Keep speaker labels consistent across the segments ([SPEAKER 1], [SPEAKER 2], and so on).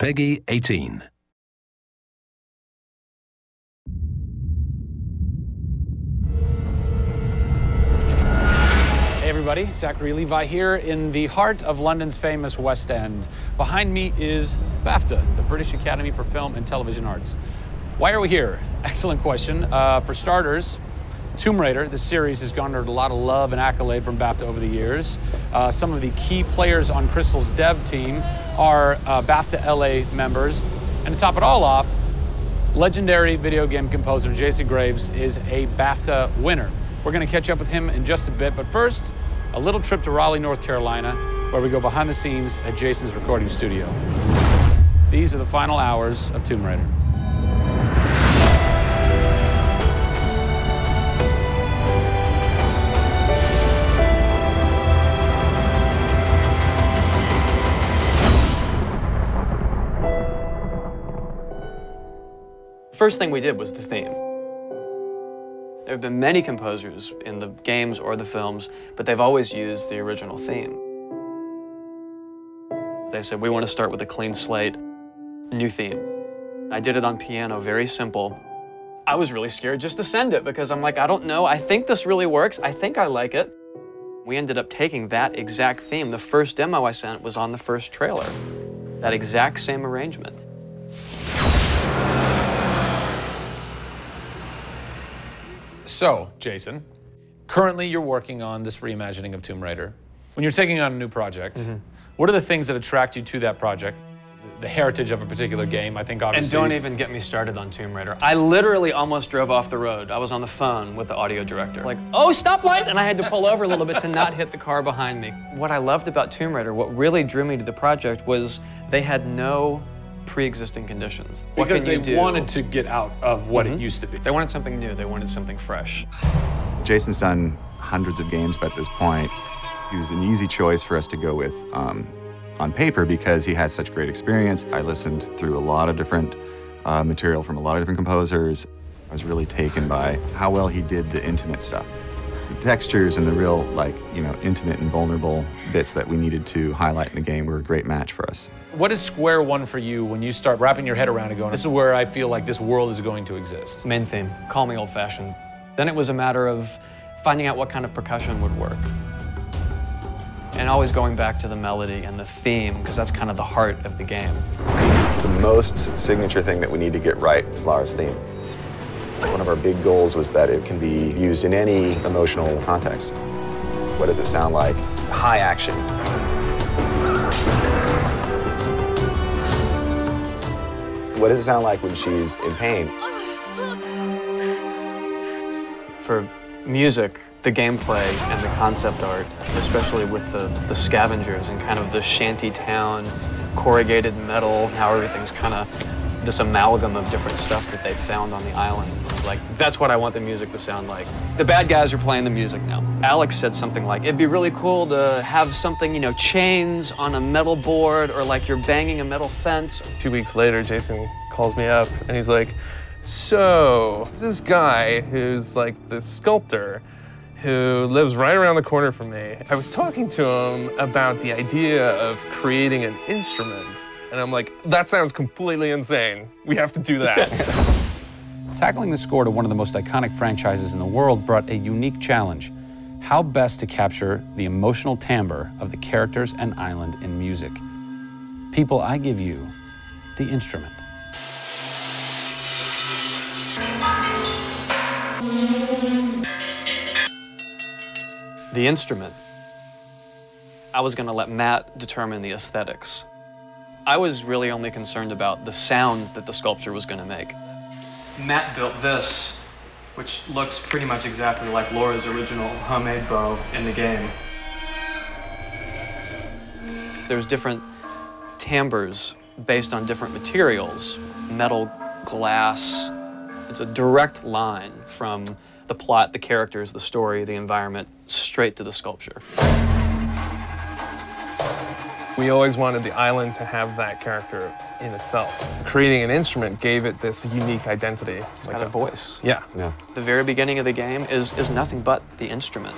[SPEAKER 1] Peggy 18.
[SPEAKER 2] Hey everybody, Zachary Levi here in the heart of London's famous West End. Behind me is BAFTA, the British Academy for Film and Television Arts. Why are we here? Excellent question. For starters, Tomb Raider, the series, has garnered a lot of love and accolade from BAFTA over the years. Some of the key players on Crystal's dev team are BAFTA LA members. And to top it all off, legendary video game composer Jason Graves is a BAFTA winner. We're going to catch up with him in just a bit, but first, a little trip to Raleigh, North Carolina, where we go behind the scenes at Jason's recording studio. These are the final hours of Tomb Raider.
[SPEAKER 3] The first thing we did was the theme. There have been many composers in the games or the films, but they've always used the original theme. They said, we want to start with a clean slate, new theme. I did it on piano, very simple. I was really scared just to send it because I'm like, I don't know, I think this really works, I think I like it. We ended up taking that exact theme. The first demo I sent was on the first trailer. That exact same arrangement.
[SPEAKER 2] So, Jason, currently you're working on this reimagining of Tomb Raider. When you're taking on a new project, what are the things that attract you to that project? The heritage of a particular game, I think obviously.
[SPEAKER 3] And don't even get me started on Tomb Raider. I literally almost drove off the road. I was on the phone with the audio director. Like, oh, stoplight! And I had to pull over a little bit to not hit the car behind me. What I loved about Tomb Raider, what really drew me to the project was they had no pre-existing conditions.
[SPEAKER 2] Because they wanted to get out of what it used to be.
[SPEAKER 3] They wanted something new, they wanted something fresh.
[SPEAKER 4] Jason's done hundreds of games at this point. He was an easy choice for us to go with on paper because he has such great experience. I listened through a lot of different material from a lot of different composers. I was really taken by how well he did the intimate stuff. The textures and the real, like, you know, intimate and vulnerable bits that we needed to highlight in the game were a great match for us.
[SPEAKER 2] What is square one for you when you start wrapping your head around it going, this is where I feel like this world is going to exist?
[SPEAKER 3] Main theme, call me old-fashioned. Then it was a matter of finding out what kind of percussion would work. And always going back to the melody and the theme, because that's kind of the heart of the game.
[SPEAKER 4] The most signature thing that we need to get right is Lara's theme. One of our big goals was that it can be used in any emotional context. What does it sound like? High action. What does it sound like when she's in pain?
[SPEAKER 3] For music, the gameplay and the concept art, especially with the scavengers and kind of the shanty town, corrugated metal, how everything's kind of this amalgam of different stuff that they found on the island. Like, that's what I want the music to sound like. The bad guys are playing the music now. Alex said something like, it'd be really cool to have something, you know, chains on a metal board or like you're banging a metal fence.
[SPEAKER 5] 2 weeks later, Jason calls me up and he's like, so, this guy who's like this sculptor who lives right around the corner from me, I was talking to him about the idea of creating an instrument. And I'm like, that sounds completely insane. We have to do that.
[SPEAKER 2] Tackling the score to one of the most iconic franchises in the world brought a unique challenge. How best to capture the emotional timbre of the characters and island in music? People, I give you the instrument.
[SPEAKER 3] The instrument. I was gonna let Matt determine the aesthetics. I was really only concerned about the sound that the sculpture was gonna make. Matt built this, which looks pretty much exactly like Laura's original homemade bow in the game. There's different timbres based on different materials, metal, glass. It's a direct line from the plot, the characters, the story, the environment, straight to the sculpture.
[SPEAKER 5] We always wanted the island to have that character in itself. Creating an instrument gave it this unique identity.
[SPEAKER 3] It's got a voice.
[SPEAKER 5] Yeah.
[SPEAKER 3] The very beginning of the game is nothing but the instrument.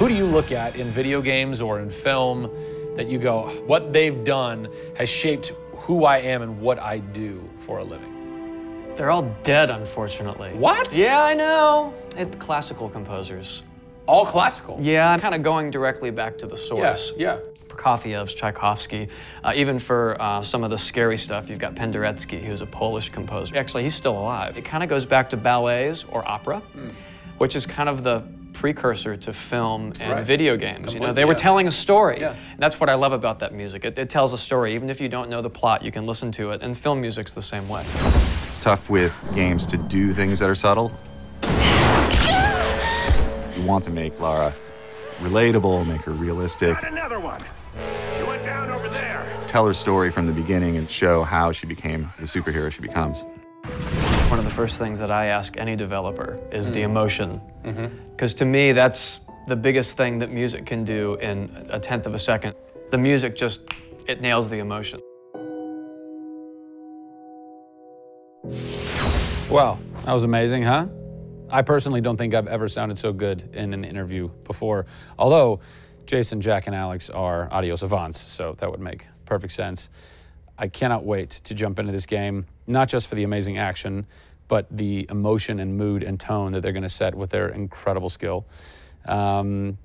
[SPEAKER 2] Who do you look at in video games or in film that you go, what they've done has shaped who I am and what I do for a living?
[SPEAKER 3] They're all dead, unfortunately.
[SPEAKER 2] What?
[SPEAKER 3] Yeah, I know. It's classical composers.
[SPEAKER 2] All classical?
[SPEAKER 3] Yeah, I'm kind of going directly back to the source.
[SPEAKER 2] Yeah.
[SPEAKER 3] Prokofiev's, Tchaikovsky. Even for some of the scary stuff, you've got Penderecki, who's a Polish composer. Actually, he's still alive. It kind of goes back to ballets or opera, which is kind of the precursor to film and video games. You know, they were telling a story.
[SPEAKER 2] Yeah.
[SPEAKER 3] And that's what I love about that music. It tells a story. Even if you don't know the plot, you can listen to it. And film music's the same way.
[SPEAKER 4] It's tough with games to do things that are subtle. You want to make Lara relatable, make her realistic.
[SPEAKER 1] Got another one. She went down over there.
[SPEAKER 4] Tell her story from the beginning and show how she became the superhero she becomes.
[SPEAKER 3] One of the first things that I ask any developer is the emotion. Because to me, that's the biggest thing that music can do in 1/10 of a second. The music just, it nails the emotion.
[SPEAKER 2] Wow, that was amazing, huh? I personally don't think I've ever sounded so good in an interview before. Although Jason, Jack, and Alex are audio savants, so that would make perfect sense. I cannot wait to jump into this game, not just for the amazing action, but the emotion and mood and tone that they're going to set with their incredible skill. Tune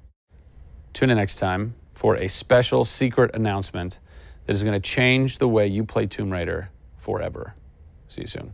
[SPEAKER 2] in next time for a special secret announcement that is going to change the way you play Tomb Raider forever. See you soon.